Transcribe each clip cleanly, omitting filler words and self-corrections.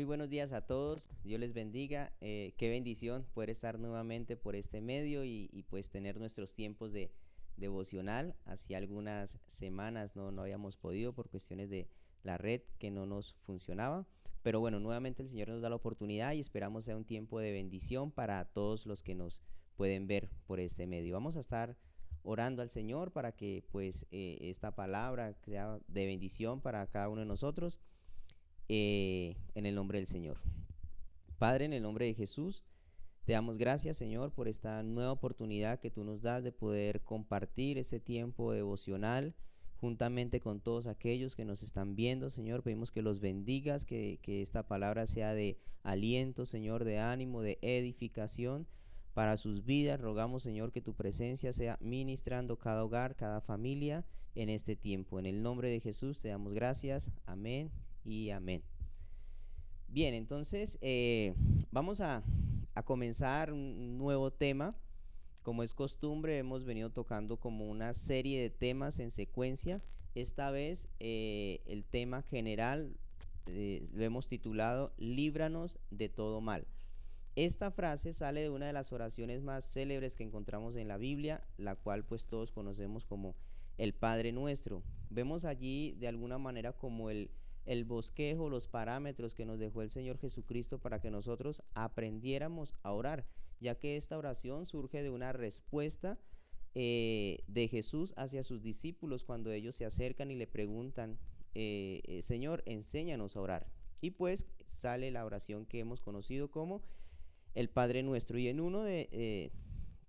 Muy buenos días a todos, Dios les bendiga, qué bendición poder estar nuevamente por este medio y pues tener nuestros tiempos de devocional. Hace algunas semanas no habíamos podido por cuestiones de la red que no nos funcionaba, pero bueno, nuevamente el Señor nos da la oportunidad y esperamos sea un tiempo de bendición para todos los que nos pueden ver por este medio. Vamos a estar orando al Señor para que pues esta palabra sea de bendición para cada uno de nosotros en el nombre del Señor. Padre, en el nombre de Jesús, te damos gracias, Señor, por esta nueva oportunidad que tú nos das de poder compartir ese tiempo devocional juntamente con todos aquellos que nos están viendo, Señor. Pedimos que los bendigas, que esta palabra sea de aliento, Señor, de ánimo, de edificación para sus vidas. Rogamos, Señor, que tu presencia sea ministrando cada hogar, cada familia en este tiempo. En el nombre de Jesús te damos gracias. Amén y amén. Bien, entonces vamos a comenzar un nuevo tema. Como es costumbre, hemos venido tocando como una serie de temas en secuencia. Esta vez el tema general lo hemos titulado Líbranos de todo mal. Esta frase sale de una de las oraciones más célebres que encontramos en la Biblia, la cual pues todos conocemos como el Padre Nuestro. Vemos allí de alguna manera como el bosquejo, los parámetros que nos dejó el Señor Jesucristo para que nosotros aprendiéramos a orar, ya que esta oración surge de una respuesta de Jesús hacia sus discípulos cuando ellos se acercan y le preguntan, Señor, enséñanos a orar. Y pues sale la oración que hemos conocido como el Padre Nuestro. Y en uno de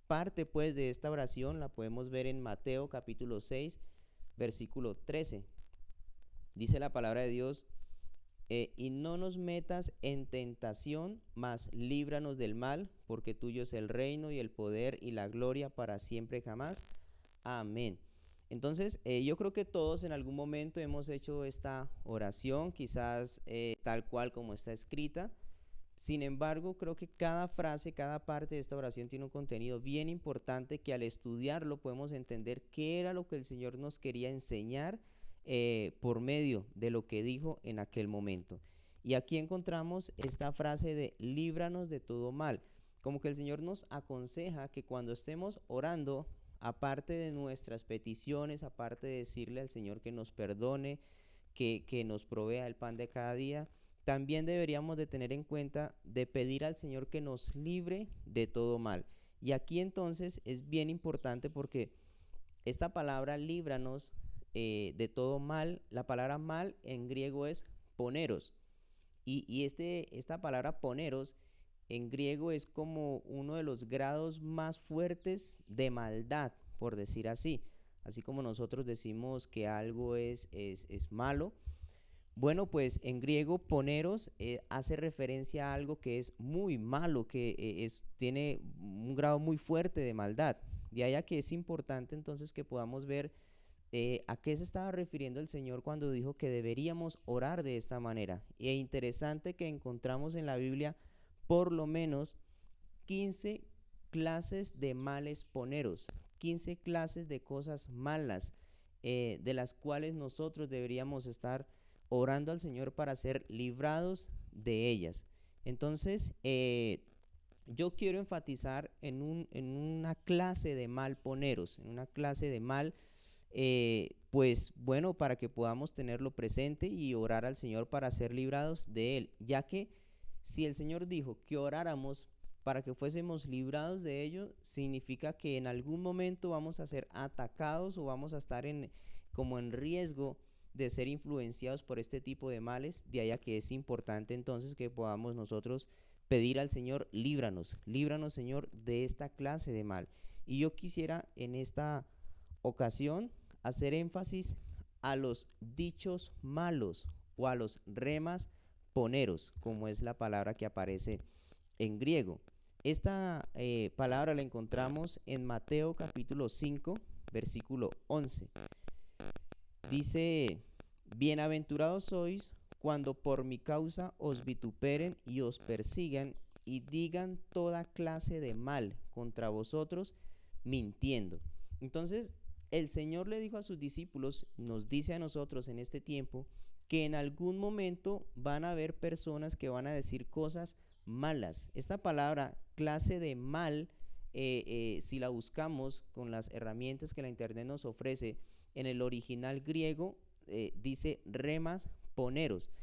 parte pues de esta oración la podemos ver en Mateo capítulo 6, versículo 13. Dice la palabra de Dios, y no nos metas en tentación, mas líbranos del mal, porque tuyo es el reino y el poder y la gloria para siempre jamás. Amén. Entonces, yo creo que todos en algún momento hemos hecho esta oración, quizás tal cual como está escrita. Sin embargo, creo que cada frase, cada parte de esta oración tiene un contenido bien importante que al estudiarlo podemos entender qué era lo que el Señor nos quería enseñar por medio de lo que dijo en aquel momento. Y aquí encontramos esta frase de líbranos de todo mal, como que el Señor nos aconseja que cuando estemos orando, aparte de nuestras peticiones, aparte de decirle al Señor que nos perdone, que nos provea el pan de cada día, también deberíamos de tener en cuenta de pedir al Señor que nos libre de todo mal. Y aquí entonces es bien importante porque esta palabra líbranos de todo mal, la palabra mal en griego es poneros. Y esta palabra poneros en griego es como uno de los grados más fuertes de maldad, por decir así. Así como nosotros decimos que algo es malo. Bueno, pues en griego poneros hace referencia a algo que es muy malo, que tiene un grado muy fuerte de maldad. De ahí a que es importante entonces que podamos ver a qué se estaba refiriendo el Señor cuando dijo que deberíamos orar de esta manera. Y es interesante que encontramos en la Biblia por lo menos 15 clases de males poneros, 15 clases de cosas malas de las cuales nosotros deberíamos estar orando al Señor para ser librados de ellas. Entonces, yo quiero enfatizar en una clase de mal poneros, en una clase de mal, pues bueno, para que podamos tenerlo presente y orar al Señor para ser librados de él, ya que si el Señor dijo que oráramos para que fuésemos librados de ello, significa que en algún momento vamos a ser atacados o vamos a estar como en riesgo de ser influenciados por este tipo de males. De allá que es importante entonces que podamos nosotros pedir al Señor, líbranos, líbranos Señor de esta clase de mal. Y yo quisiera en esta ocasión hacer énfasis a los dichos malos o a los remas poneros, como es la palabra que aparece en griego. Esta palabra la encontramos en Mateo capítulo 5, versículo 11. Dice, bienaventurados sois cuando por mi causa os vituperen y os persigan y digan toda clase de mal contra vosotros, mintiendo. Entonces, el Señor le dijo a sus discípulos, nos dice a nosotros en este tiempo, que en algún momento van a haber personas que van a decir cosas malas. Esta palabra, clase de mal, si la buscamos con las herramientas que la internet nos ofrece, en el original griego dice remas poneros.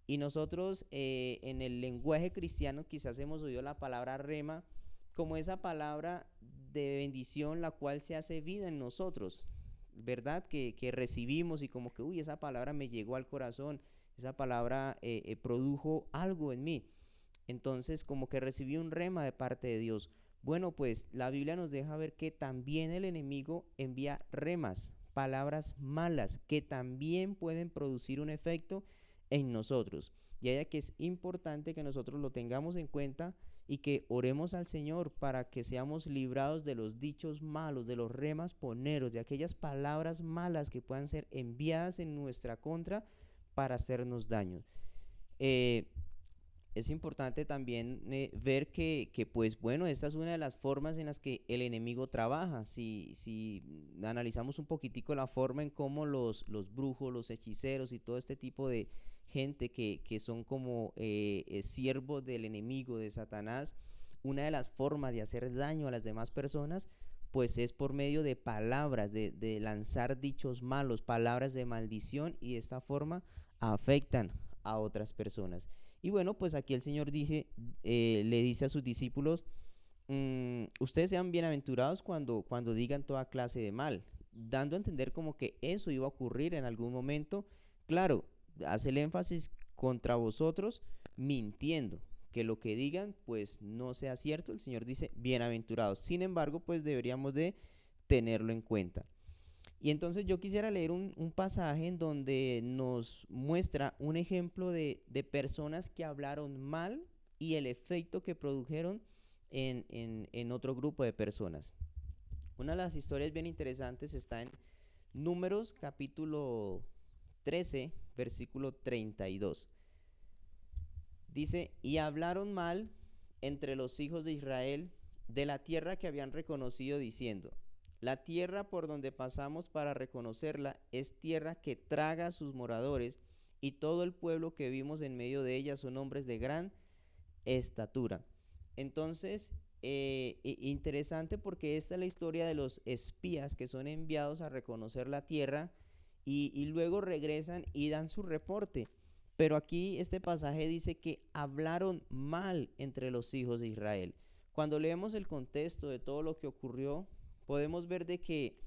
Y nosotros en el lenguaje cristiano quizás hemos oído la palabra rema como esa palabra de bendición la cual se hace vida en nosotros, ¿verdad? Que recibimos y como que, uy, esa palabra me llegó al corazón, esa palabra produjo algo en mí. Entonces como que recibí un rema de parte de Dios. Bueno, pues la Biblia nos deja ver que también el enemigo envía remas, palabras malas, que también pueden producir un efecto en nosotros. Y allá que es importante que nosotros lo tengamos en cuenta y que oremos al Señor para que seamos librados de los dichos malos, de los remas poneros, de aquellas palabras malas que puedan ser enviadas en nuestra contra para hacernos daño. Es importante también ver que, pues bueno, esta es una de las formas en las que el enemigo trabaja. Si analizamos un poquitico la forma en cómo los brujos, los hechiceros y todo este tipo de gente que son como siervos del enemigo, de Satanás, una de las formas de hacer daño a las demás personas, pues es por medio de palabras, de lanzar dichos malos, palabras de maldición, y de esta forma afectan a otras personas. Y bueno, pues aquí el Señor le dice a sus discípulos, ustedes sean bienaventurados cuando digan toda clase de mal, dando a entender como que eso iba a ocurrir en algún momento. Claro, hace el énfasis contra vosotros mintiendo, que lo que digan pues no sea cierto. El Señor dice bienaventurados. Sin embargo, pues deberíamos de tenerlo en cuenta. Y entonces yo quisiera leer un pasaje en donde nos muestra un ejemplo de personas que hablaron mal y el efecto que produjeron en otro grupo de personas. Una de las historias bien interesantes está en Números capítulo 13, versículo 32. Dice, y hablaron mal entre los hijos de Israel de la tierra que habían reconocido, diciendo, la tierra por donde pasamos para reconocerla es tierra que traga a sus moradores, y todo el pueblo que vimos en medio de ella son hombres de gran estatura. Entonces, interesante porque esta es la historia de los espías que son enviados a reconocer la tierra y luego regresan y dan su reporte. Pero aquí este pasaje dice que hablaron mal entre los hijos de Israel. Cuando leemos el contexto de todo lo que ocurrió, podemos ver de que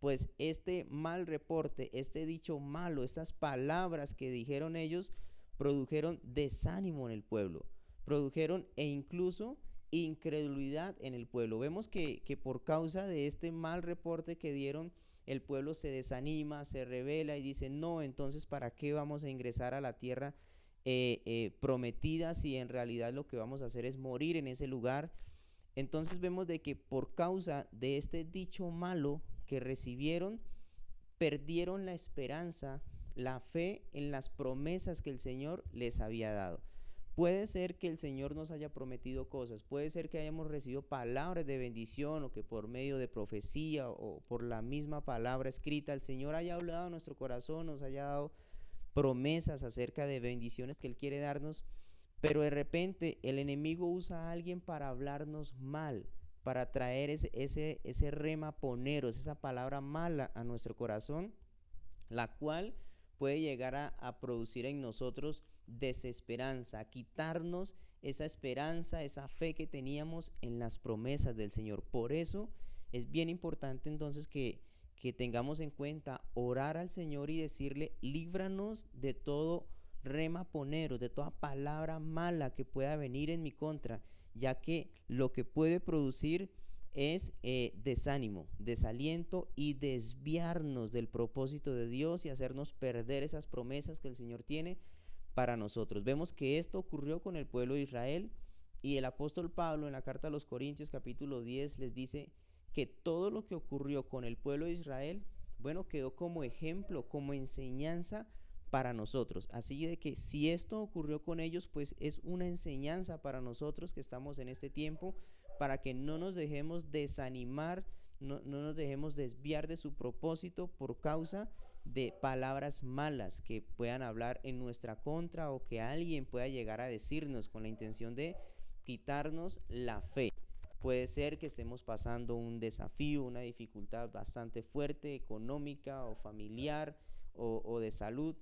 pues este mal reporte, este dicho malo, estas palabras que dijeron ellos, produjeron desánimo en el pueblo, produjeron e incluso incredulidad en el pueblo. Vemos que por causa de este mal reporte que dieron, el pueblo se desanima, se rebela y dice, no, entonces ¿para qué vamos a ingresar a la tierra prometida si en realidad lo que vamos a hacer es morir en ese lugar? Entonces vemos de que por causa de este dicho malo que recibieron, perdieron la esperanza, la fe en las promesas que el Señor les había dado. Puede ser que el Señor nos haya prometido cosas, puede ser que hayamos recibido palabras de bendición o que por medio de profecía o por la misma palabra escrita el Señor haya hablado a nuestro corazón, nos haya dado promesas acerca de bendiciones que Él quiere darnos, pero de repente el enemigo usa a alguien para hablarnos mal, para traer ese rema poneros, esa palabra mala a nuestro corazón, la cual puede llegar a producir en nosotros desesperanza, a quitarnos esa esperanza, esa fe que teníamos en las promesas del Señor. Por eso es bien importante entonces que tengamos en cuenta orar al Señor y decirle, líbranos de todo rema poneros, de toda palabra mala que pueda venir en mi contra, ya que lo que puede producir es desánimo, desaliento y desviarnos del propósito de Dios y hacernos perder esas promesas que el Señor tiene para nosotros. Vemos que esto ocurrió con el pueblo de Israel y el apóstol Pablo en la carta a los Corintios capítulo 10 les dice que todo lo que ocurrió con el pueblo de Israel, bueno, quedó como ejemplo, como enseñanza para nosotros. Así de que si esto ocurrió con ellos, pues es una enseñanza para nosotros que estamos en este tiempo, para que no nos dejemos desanimar, no nos dejemos desviar de su propósito por causa de palabras malas que puedan hablar en nuestra contra o que alguien pueda llegar a decirnos con la intención de quitarnos la fe. Puede ser que estemos pasando un desafío, una dificultad bastante fuerte, económica o familiar o de salud.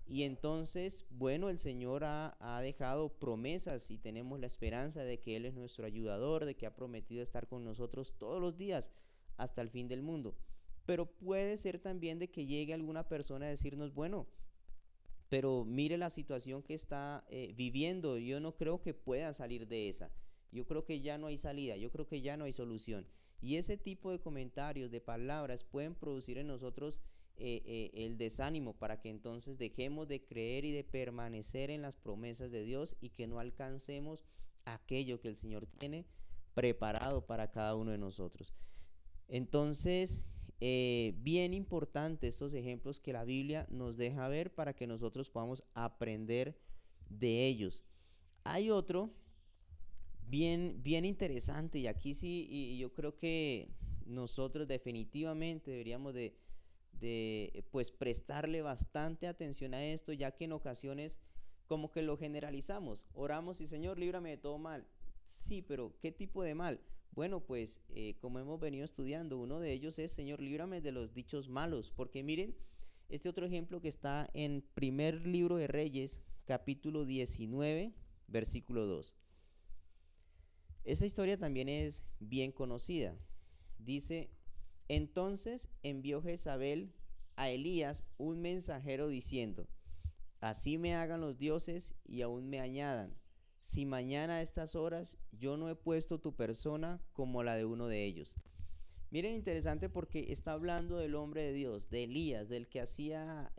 Y entonces, bueno, el Señor ha dejado promesas y tenemos la esperanza de que Él es nuestro ayudador, de que ha prometido estar con nosotros todos los días hasta el fin del mundo. Pero puede ser también de que llegue alguna persona a decirnos, bueno, pero mire la situación que está viviendo, yo no creo que pueda salir de esa. Yo creo que ya no hay salida, yo creo que ya no hay solución. Y ese tipo de comentarios, de palabras, pueden producir en nosotros el desánimo para que entonces dejemos de creer y de permanecer en las promesas de Dios y que no alcancemos aquello que el Señor tiene preparado para cada uno de nosotros. Entonces, bien importante estos ejemplos que la Biblia nos deja ver para que nosotros podamos aprender de ellos. Hay otro bien interesante y aquí sí, y yo creo que nosotros definitivamente deberíamos de pues prestarle bastante atención a esto, ya que en ocasiones como que lo generalizamos, oramos y Señor, líbrame de todo mal. Sí, pero ¿qué tipo de mal? Bueno, pues como hemos venido estudiando, uno de ellos es, Señor, líbrame de los dichos malos, porque miren, este otro ejemplo que está en primer libro de Reyes, capítulo 19, versículo 2. Esa historia también es bien conocida. Dice, entonces envió Jezabel a Elías un mensajero diciendo, así me hagan los dioses y aún me añadan, si mañana a estas horas yo no he puesto tu persona como la de uno de ellos. Miren, interesante porque está hablando del hombre de Dios, de Elías, del que hacía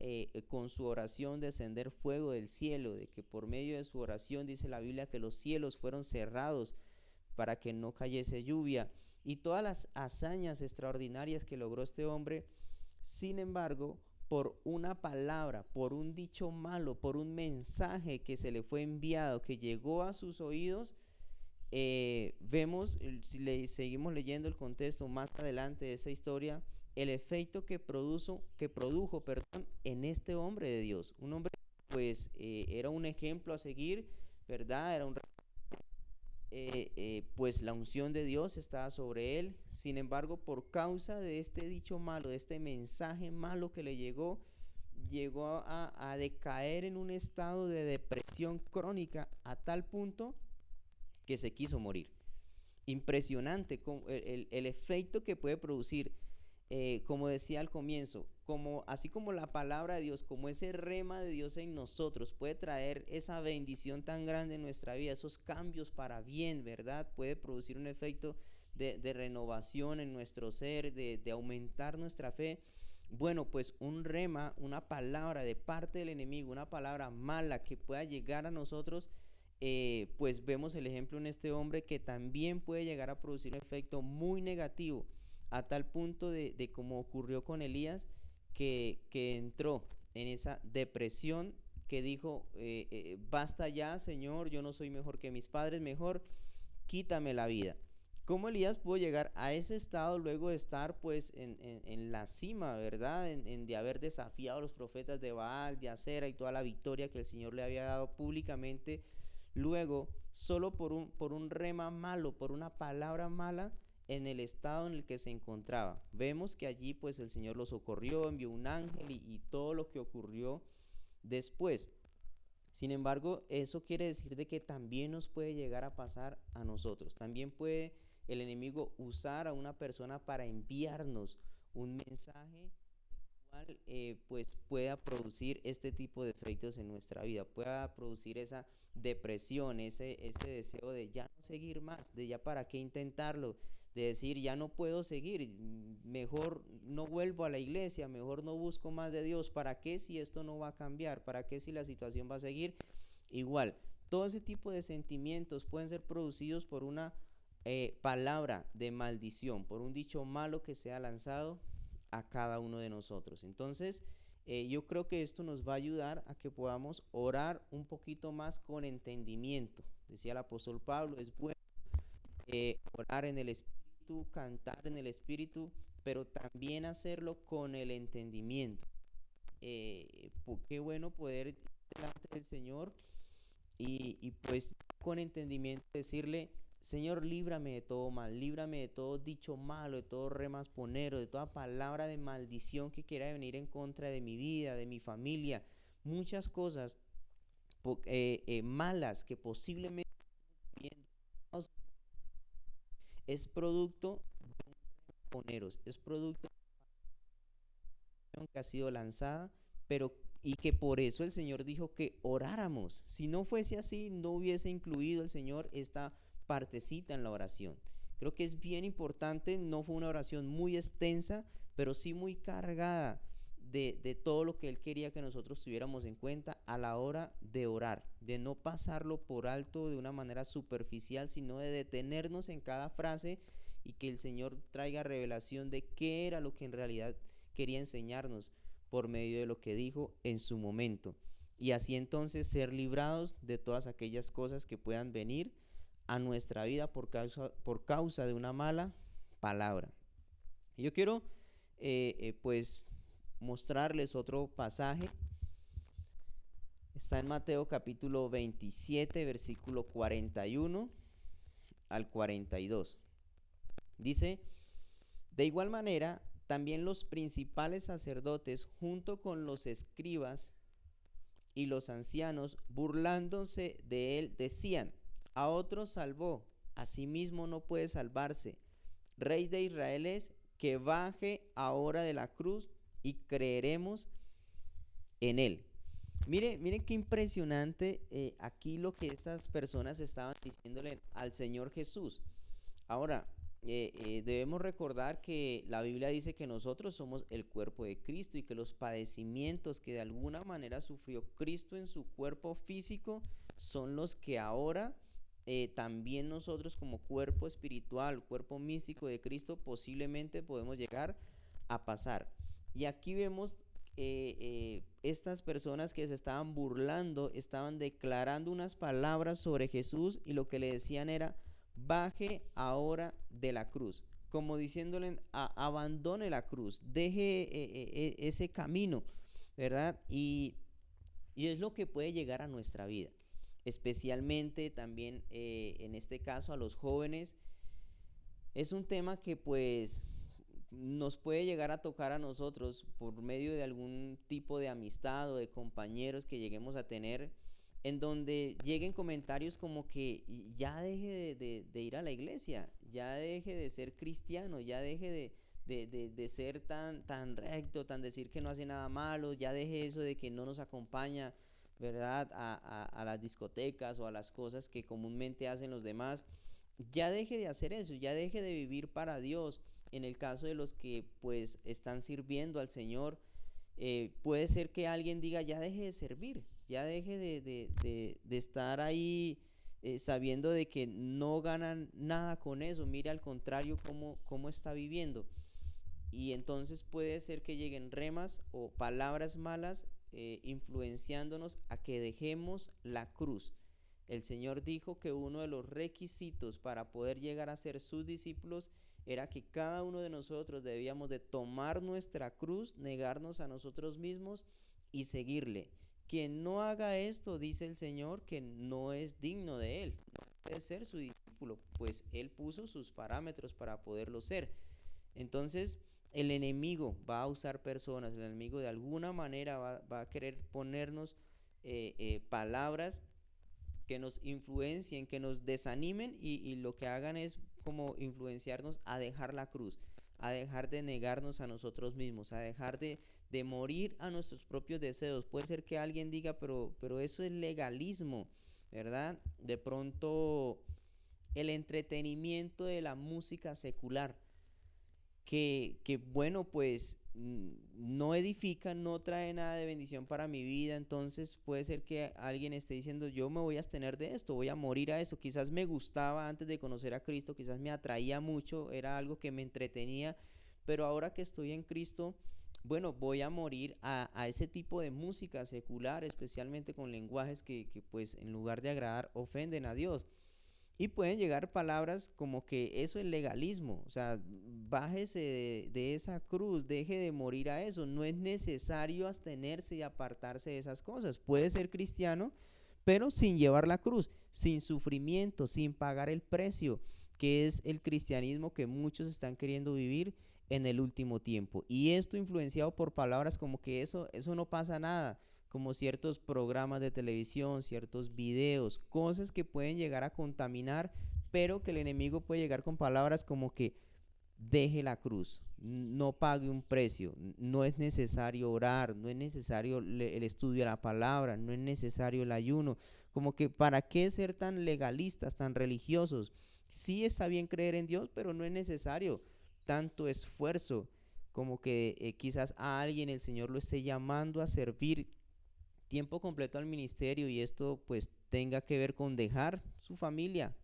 con su oración descender fuego del cielo, de que por medio de su oración dice la Biblia que los cielos fueron cerrados para que no cayese lluvia y todas las hazañas extraordinarias que logró este hombre. Sin embargo, por una palabra, por un dicho malo, por un mensaje que se le fue enviado, que llegó a sus oídos, vemos, si seguimos leyendo el contexto más adelante de esa historia, el efecto que produjo en este hombre de Dios. Un hombre pues era un ejemplo a seguir, ¿verdad? Era un pues la unción de Dios estaba sobre él. Sin embargo, por causa de este dicho malo, de este mensaje malo que le llegó, llegó a decaer en un estado de depresión crónica a tal punto que se quiso morir. Impresionante el efecto que puede producir, como decía al comienzo, así como la palabra de Dios, como ese rema de Dios en nosotros puede traer esa bendición tan grande en nuestra vida, esos cambios para bien, ¿verdad? Puede producir un efecto de renovación en nuestro ser, de aumentar nuestra fe. Bueno, pues un rema, una palabra de parte del enemigo, una palabra mala que pueda llegar a nosotros, pues vemos el ejemplo en este hombre que también puede llegar a producir un efecto muy negativo, a tal punto de como ocurrió con Elías, que entró en esa depresión, que dijo, basta ya, Señor, yo no soy mejor que mis padres, mejor quítame la vida. ¿Cómo Elías pudo llegar a ese estado luego de estar pues en la cima, ¿verdad? De haber desafiado a los profetas de Baal, de Acera y toda la victoria que el Señor le había dado públicamente. Luego, solo por un rema malo, por una palabra mala, en el estado en el que se encontraba. Vemos que allí pues el Señor lo socorrió, envió un ángel y todo lo que ocurrió después. Sin embargo, eso quiere decir de que también nos puede llegar a pasar a nosotros. También puede el enemigo usar a una persona para enviarnos un mensaje cual pues pueda producir este tipo de efectos en nuestra vida, pueda producir esa depresión, ese deseo de ya no seguir más, de ya para qué intentarlo, de decir ya no puedo seguir, mejor no vuelvo a la iglesia, mejor no busco más de Dios, ¿para qué si esto no va a cambiar? ¿Para qué si la situación va a seguir igual? Todo ese tipo de sentimientos pueden ser producidos por una palabra de maldición, por un dicho malo que sea lanzado a cada uno de nosotros. Entonces, yo creo que esto nos va a ayudar a que podamos orar un poquito más con entendimiento. Decía el apóstol Pablo, es bueno orar en el Espíritu, cantar en el Espíritu, pero también hacerlo con el entendimiento. qué bueno poder ir delante del Señor y pues con entendimiento decirle, Señor, líbrame de todo mal, líbrame de todo dicho malo, de todo remasponero, de toda palabra de maldición que quiera venir en contra de mi vida, de mi familia, muchas cosas malas que posiblemente es producto de poneros, es producto que ha sido lanzada, pero y que por eso el Señor dijo que oráramos. Si no fuese así, no hubiese incluido el Señor esta partecita en la oración. Creo que es bien importante, no fue una oración muy extensa, pero sí muy cargada de todo lo que Él quería que nosotros tuviéramos en cuenta a la hora de orar, de no pasarlo por alto de una manera superficial, sino de detenernos en cada frase y que el Señor traiga revelación de qué era lo que en realidad quería enseñarnos por medio de lo que dijo en su momento. Y así entonces ser librados de todas aquellas cosas que puedan venir a nuestra vida por causa de una mala palabra. Y yo quiero pues mostrarles otro pasaje. Está en Mateo capítulo 27, versículo 41 al 42. Dice, de igual manera, también los principales sacerdotes, junto con los escribas y los ancianos, burlándose de él, decían, a otro salvó, a sí mismo no puede salvarse. Rey de Israel es, que baje ahora de la cruz y creeremos en él. Miren qué impresionante aquí lo que estas personas estaban diciéndole al Señor Jesús. Ahora, debemos recordar que la Biblia dice que nosotros somos el cuerpo de Cristo y que los padecimientos que de alguna manera sufrió Cristo en su cuerpo físico son los que ahora también nosotros como cuerpo espiritual, cuerpo místico de Cristo posiblemente podemos llegar a pasar. Y aquí vemos estas personas que se estaban burlando, estaban declarando unas palabras sobre Jesús y lo que le decían era, baje ahora de la cruz, como diciéndole, abandone la cruz, deje ese camino, ¿verdad? Y es lo que puede llegar a nuestra vida, especialmente también en este caso a los jóvenes. Es un tema que pues nos puede llegar a tocar a nosotros por medio de algún tipo de amistad o de compañeros que lleguemos a tener, en donde lleguen comentarios como que ya deje de ir a la iglesia, ya deje de ser cristiano, ya deje de ser tan recto, tan decir que no hace nada malo, ya deje eso de que no nos acompaña, ¿verdad? A las discotecas o a las cosas que comúnmente hacen los demás. Ya deje de hacer eso, ya deje de vivir para Dios. En el caso de los que pues están sirviendo al Señor, puede ser que alguien diga, ya deje de servir, ya deje de estar ahí sabiendo de que no ganan nada con eso, mire al contrario cómo está viviendo. Y entonces puede ser que lleguen remas o palabras malas influenciándonos a que dejemos la cruz. El Señor dijo que uno de los requisitos para poder llegar a ser sus discípulos era que cada uno de nosotros debíamos de tomar nuestra cruz, negarnos a nosotros mismos y seguirle. Quien no haga esto, dice el Señor, que no es digno de Él, no puede ser su discípulo, pues Él puso sus parámetros para poderlo ser. Entonces, el enemigo va a usar personas, el enemigo de alguna manera va a querer ponernos palabras que nos influencien, que nos desanimen y lo que hagan es como influenciarnos a dejar la cruz, a dejar de negarnos a nosotros mismos, a dejar de morir a nuestros propios deseos. Puede ser que alguien diga, pero eso es legalismo, ¿verdad? De pronto el entretenimiento de la música secular que bueno, pues no edifica, no trae nada de bendición para mi vida, entonces puede ser que alguien esté diciendo, yo me voy a abstener de esto, voy a morir a eso, quizás me gustaba antes de conocer a Cristo, quizás me atraía mucho, era algo que me entretenía, pero ahora que estoy en Cristo, bueno, voy a morir a ese tipo de música secular, especialmente con lenguajes que pues en lugar de agradar ofenden a Dios. Y pueden llegar palabras como que eso es legalismo, o sea, bájese de esa cruz, deje de morir a eso, no es necesario abstenerse y apartarse de esas cosas. Puede ser cristiano, pero sin llevar la cruz, sin sufrimiento, sin pagar el precio, que es el cristianismo que muchos están queriendo vivir en el último tiempo. Y esto influenciado por palabras como que eso no pasa nada, como ciertos programas de televisión, ciertos videos, cosas que pueden llegar a contaminar, pero que el enemigo puede llegar con palabras como que deje la cruz, no pague un precio, no es necesario orar, no es necesario el estudio de la palabra, no es necesario el ayuno, como que para qué ser tan legalistas, tan religiosos. Sí está bien creer en Dios, pero no es necesario tanto esfuerzo como que quizás a alguien el Señor lo esté llamando a servir tiempo completo al ministerio y esto pues tenga que ver con dejar su familia.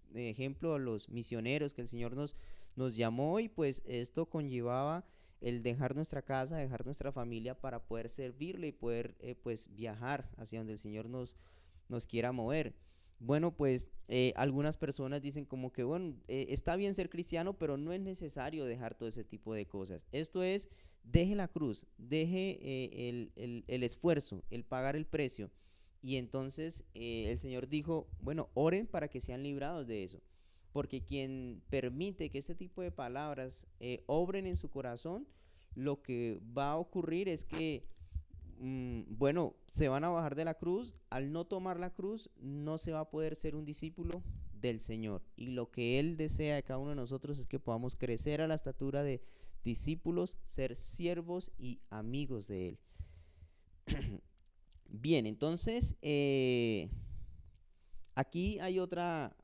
De ejemplo, los misioneros que el Señor nos llamó y pues esto conllevaba el dejar nuestra casa, dejar nuestra familia para poder servirle y poder pues viajar hacia donde el Señor nos quiera mover. Bueno, pues algunas personas dicen como que, bueno, está bien ser cristiano, pero no es necesario dejar todo ese tipo de cosas. Esto es, deje la cruz, deje el esfuerzo, el pagar el precio. Y entonces el Señor dijo, bueno, oren para que sean librados de eso. Porque quien permite que este tipo de palabras obren en su corazón, lo que va a ocurrir es que bueno, se van a bajar de la cruz. Al no tomar la cruz, no se va a poder ser un discípulo del Señor. Y lo que Él desea de cada uno de nosotros es que podamos crecer a la estatura de discípulos, ser siervos y amigos de Él. Bien, entonces, aquí hay otra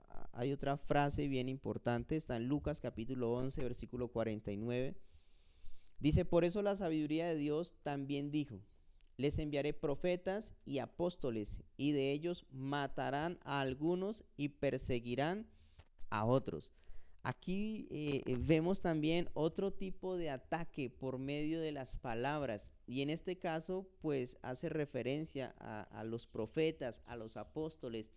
frase bien importante. Está en Lucas capítulo 11, versículo 49. Dice, por eso la sabiduría de Dios también dijo, les enviaré profetas y apóstoles, y de ellos matarán a algunos y perseguirán a otros. Aquí vemos también otro tipo de ataque por medio de las palabras, y en este caso pues hace referencia a los profetas, a los apóstoles,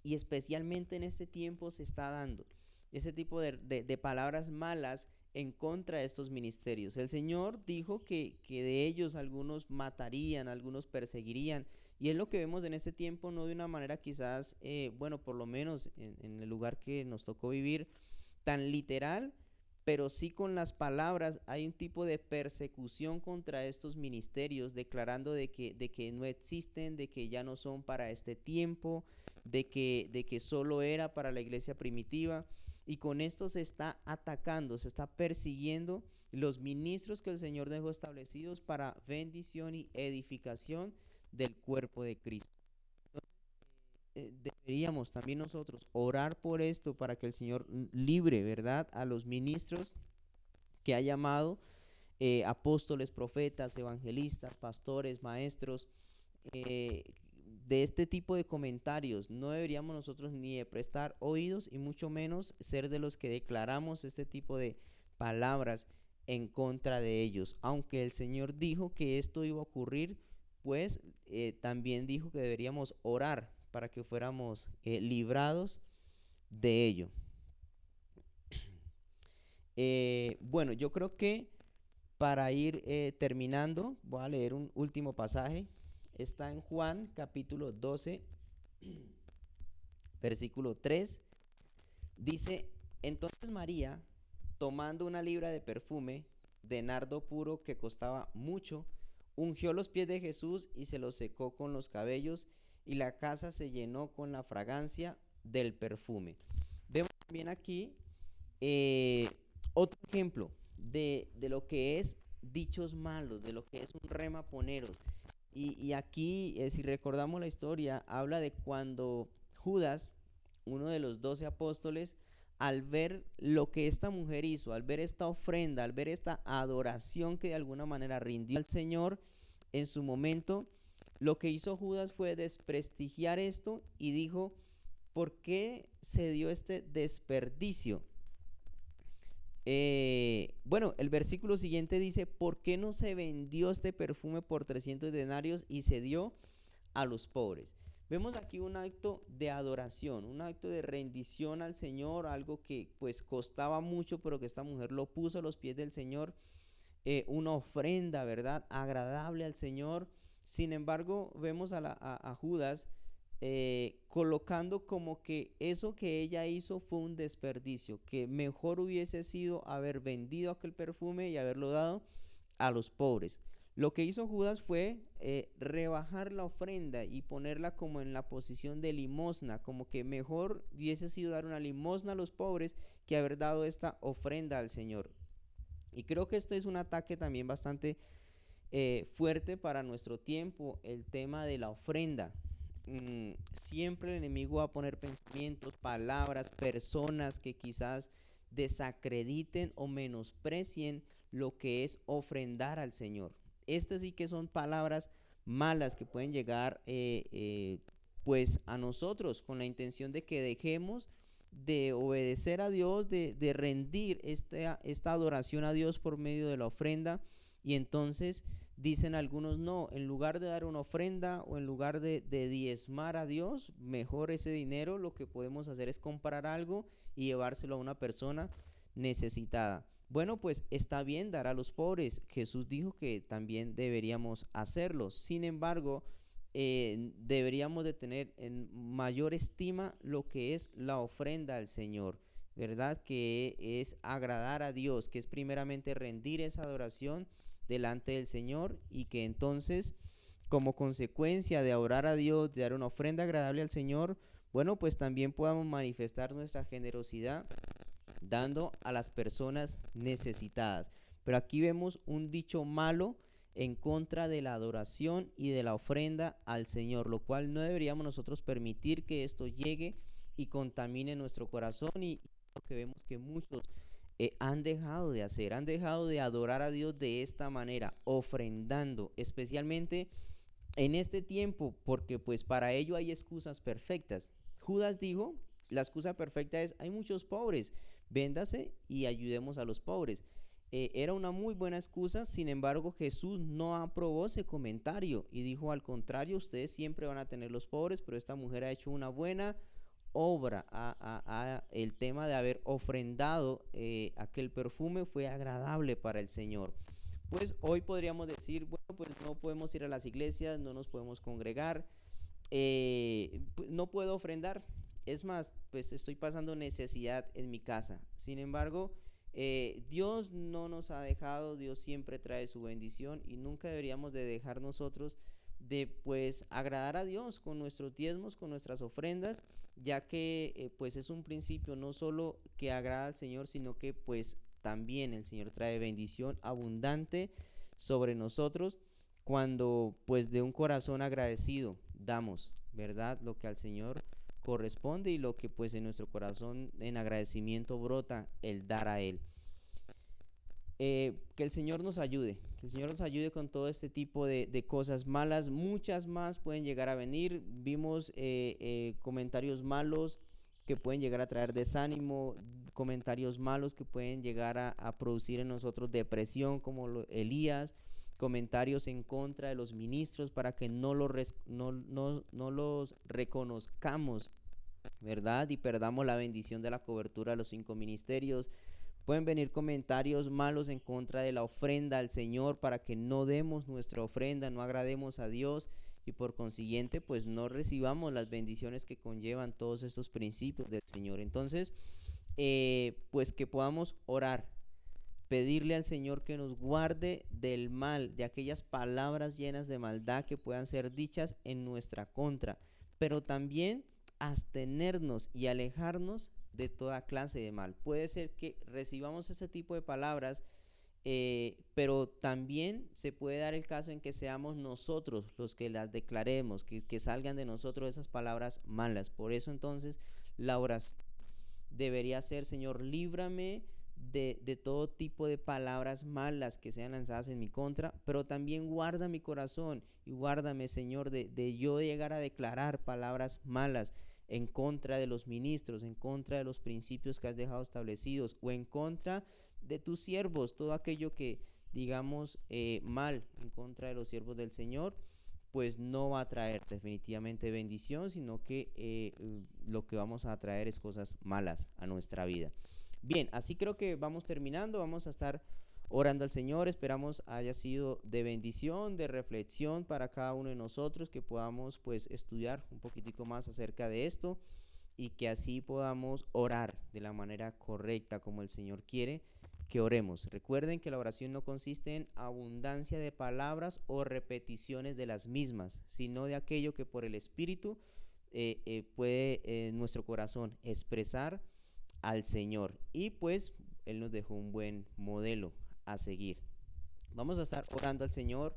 y especialmente en este tiempo se está dando ese tipo de palabras malas en contra de estos ministerios. El Señor dijo que de ellos algunos matarían, algunos perseguirían, y es lo que vemos en este tiempo, no de una manera quizás, bueno, por lo menos en el lugar que nos tocó vivir, tan literal, pero sí con las palabras hay un tipo de persecución contra estos ministerios, declarando de que no existen, de que ya no son para este tiempo, de que solo era para la iglesia primitiva. Y con esto se está atacando, se está persiguiendo los ministros que el Señor dejó establecidos para bendición y edificación del cuerpo de Cristo. Deberíamos también nosotros orar por esto para que el Señor libre, ¿verdad?, a los ministros que ha llamado apóstoles, profetas, evangelistas, pastores, maestros, eh, de este tipo de comentarios. No deberíamos nosotros ni de prestar oídos y mucho menos ser de los que declaramos este tipo de palabras en contra de ellos. Aunque el Señor dijo que esto iba a ocurrir, pues también dijo que deberíamos orar para que fuéramos librados de ello. Bueno, yo creo que para ir terminando, voy a leer un último pasaje. Está en Juan capítulo 12, versículo 3. Dice, entonces María, tomando una libra de perfume de nardo puro que costaba mucho, ungió los pies de Jesús y se los secó con los cabellos, y la casa se llenó con la fragancia del perfume. Vemos también aquí otro ejemplo de lo que es dichos malos, de lo que es un remaponeros. Y aquí, si recordamos la historia, habla de cuando Judas, uno de los 12 apóstoles, al ver lo que esta mujer hizo, al ver esta ofrenda, al ver esta adoración que de alguna manera rindió al Señor en su momento, lo que hizo Judas fue desprestigiar esto y dijo, ¿por qué se dio este desperdicio? Bueno, el versículo siguiente dice, ¿por qué no se vendió este perfume por 300 denarios y se dio a los pobres? Vemos aquí un acto de adoración, un acto de rendición al Señor, algo que pues costaba mucho, pero que esta mujer lo puso a los pies del Señor, una ofrenda, ¿verdad? Agradable al Señor. Sin embargo, vemos a Judas colocando como que eso que ella hizo fue un desperdicio, que mejor hubiese sido haber vendido aquel perfume y haberlo dado a los pobres. Lo que hizo Judas fue rebajar la ofrenda y ponerla como en la posición de limosna, como que mejor hubiese sido dar una limosna a los pobres que haber dado esta ofrenda al Señor. Y creo que este es un ataque también bastante fuerte para nuestro tiempo, el tema de la ofrenda. Siempre el enemigo va a poner pensamientos, palabras, personas que quizás desacrediten o menosprecien lo que es ofrendar al Señor. Estas sí que son palabras malas que pueden llegar pues a nosotros con la intención de que dejemos de obedecer a Dios, de rendir esta adoración a Dios por medio de la ofrenda. Y entonces dicen algunos, no, en lugar de dar una ofrenda o en lugar de diezmar a Dios, mejor ese dinero lo que podemos hacer es comprar algo y llevárselo a una persona necesitada. Bueno, pues está bien dar a los pobres. Jesús dijo que también deberíamos hacerlo. Sin embargo, deberíamos de tener en mayor estima lo que es la ofrenda al Señor, ¿verdad? Que es agradar a Dios, que es primeramente rendir esa adoración delante del Señor y que entonces, como consecuencia de orar a Dios, de dar una ofrenda agradable al Señor, bueno, pues también podamos manifestar nuestra generosidad dando a las personas necesitadas. Pero aquí vemos un dicho malo en contra de la adoración y de la ofrenda al Señor, lo cual no deberíamos nosotros permitir que esto llegue y contamine nuestro corazón y lo que vemos que muchos han dejado de hacer, han dejado de adorar a Dios de esta manera, ofrendando, especialmente en este tiempo, porque pues para ello hay excusas perfectas. Judas dijo, la excusa perfecta es, hay muchos pobres, véndase y ayudemos a los pobres. Era una muy buena excusa, sin embargo Jesús no aprobó ese comentario y dijo, al contrario, ustedes siempre van a tener los pobres, pero esta mujer ha hecho una buena obra. El tema de haber ofrendado aquel perfume fue agradable para el Señor. Pues hoy podríamos decir, bueno, pues no podemos ir a las iglesias, no nos podemos congregar, no puedo ofrendar. Es más, pues estoy pasando necesidad en mi casa. Sin embargo, Dios no nos ha dejado, Dios siempre trae su bendición y nunca deberíamos de dejar nosotros de pues agradar a Dios con nuestros diezmos, con nuestras ofrendas, ya que pues es un principio no solo que agrada al Señor, sino que pues también el Señor trae bendición abundante sobre nosotros cuando pues de un corazón agradecido damos, ¿verdad? Lo que al Señor corresponde y lo que pues en nuestro corazón en agradecimiento brota el dar a Él. Que el Señor nos ayude, que el Señor nos ayude con todo este tipo de cosas malas, muchas más pueden llegar a venir. Vimos comentarios malos que pueden llegar a traer desánimo, comentarios malos que pueden llegar a producir en nosotros depresión, como Elías, comentarios en contra de los ministros para que no los reconozcamos, ¿verdad? Y perdamos la bendición de la cobertura de los 5 ministerios. Pueden venir comentarios malos en contra de la ofrenda al Señor para que no demos nuestra ofrenda, no agrademos a Dios y por consiguiente pues no recibamos las bendiciones que conllevan todos estos principios del Señor. Entonces, pues que podamos orar, pedirle al Señor que nos guarde del mal, de aquellas palabras llenas de maldad que puedan ser dichas en nuestra contra, pero también abstenernos y alejarnos de toda clase de mal. Puede ser que recibamos ese tipo de palabras, pero también se puede dar el caso en que seamos nosotros los que las declaremos, que salgan de nosotros esas palabras malas. Por eso entonces la oración debería ser, Señor, líbrame de todo tipo de palabras malas que sean lanzadas en mi contra, pero también guarda mi corazón y guárdame, Señor, de yo llegar a declarar palabras malas en contra de los ministros, en contra de los principios que has dejado establecidos o en contra de tus siervos, todo aquello que digamos mal en contra de los siervos del Señor, pues no va a traer definitivamente bendición, sino que lo que vamos a traer es cosas malas a nuestra vida. Bien, así creo que vamos terminando, vamos a estar orando al Señor, esperamos haya sido de bendición, de reflexión para cada uno de nosotros, que podamos pues estudiar un poquitico más acerca de esto y que así podamos orar de la manera correcta como el Señor quiere que oremos. Recuerden que la oración no consiste en abundancia de palabras o repeticiones de las mismas, sino de aquello que por el Espíritu puede nuestro corazón expresar al Señor. Y pues Él nos dejó un buen modelo a seguir. Vamos a estar orando al Señor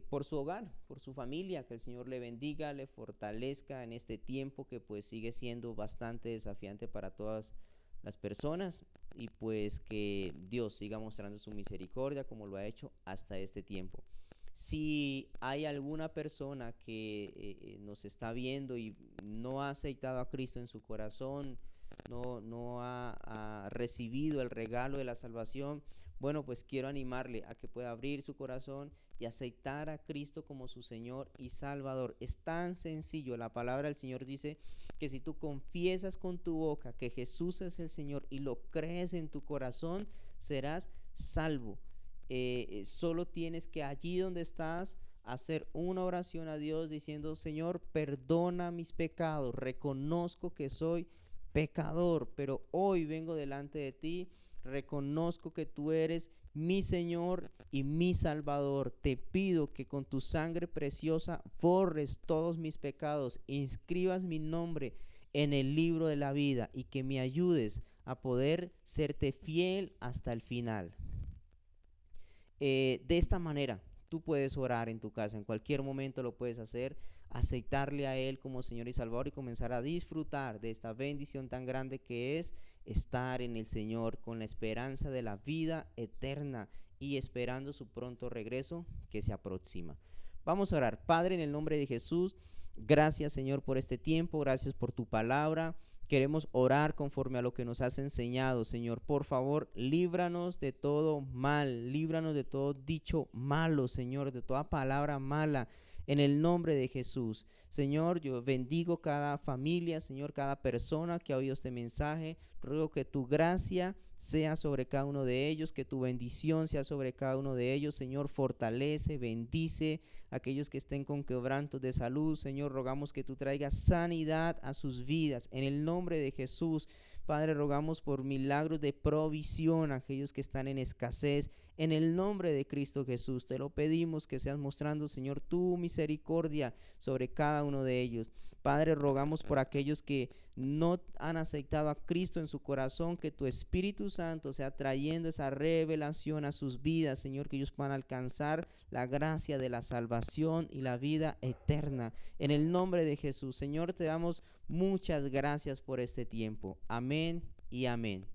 por su hogar, por su familia, que el Señor le bendiga, le fortalezca en este tiempo que pues sigue siendo bastante desafiante para todas las personas, y pues que Dios siga mostrando su misericordia como lo ha hecho hasta este tiempo. Si hay alguna persona que nos está viendo y no ha aceptado a Cristo en su corazón, no ha recibido el regalo de la salvación, bueno, pues quiero animarle a que pueda abrir su corazón y aceptar a Cristo como su Señor y Salvador. Es tan sencillo. La palabra del Señor dice que si tú confiesas con tu boca que Jesús es el Señor y lo crees en tu corazón, serás salvo. Solo tienes que allí donde estás hacer una oración a Dios diciendo: Señor, perdona mis pecados, reconozco que soy pecador, pero hoy vengo delante de ti, reconozco que tú eres mi Señor y mi Salvador. Te pido que con tu sangre preciosa borres todos mis pecados, inscribas mi nombre en el libro de la vida y que me ayudes a poder serte fiel hasta el final. De esta manera tú puedes orar en tu casa, en cualquier momento lo puedes hacer, aceptarle a Él como Señor y Salvador y comenzar a disfrutar de esta bendición tan grande que es estar en el Señor con la esperanza de la vida eterna y esperando su pronto regreso que se aproxima. Vamos a orar. Padre, en el nombre de Jesús, gracias, Señor, por este tiempo, gracias por tu palabra. Queremos orar conforme a lo que nos has enseñado, Señor. Por favor, líbranos de todo mal, líbranos de todo dicho malo, Señor, de toda palabra mala, en el nombre de Jesús. Señor, yo bendigo cada familia, Señor, cada persona que ha oído este mensaje. Ruego que tu gracia sea sobre cada uno de ellos, que tu bendición sea sobre cada uno de ellos. Señor, fortalece, bendice a aquellos que estén con quebrantos de salud. Señor, rogamos que tú traigas sanidad a sus vidas, en el nombre de Jesús. Padre, rogamos por milagros de provisión a aquellos que están en escasez, en el nombre de Cristo Jesús. Te lo pedimos, que seas mostrando, Señor, tu misericordia sobre cada uno de ellos. Padre, rogamos por aquellos que no han aceptado a Cristo en su corazón, que tu Espíritu Santo sea trayendo esa revelación a sus vidas, Señor, que ellos puedan alcanzar la gracia de la salvación y la vida eterna. En el nombre de Jesús, Señor, te damos muchas gracias por este tiempo. Amén y amén.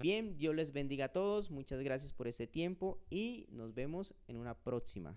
Bien, Dios les bendiga a todos. Muchas gracias por este tiempo y nos vemos en una próxima.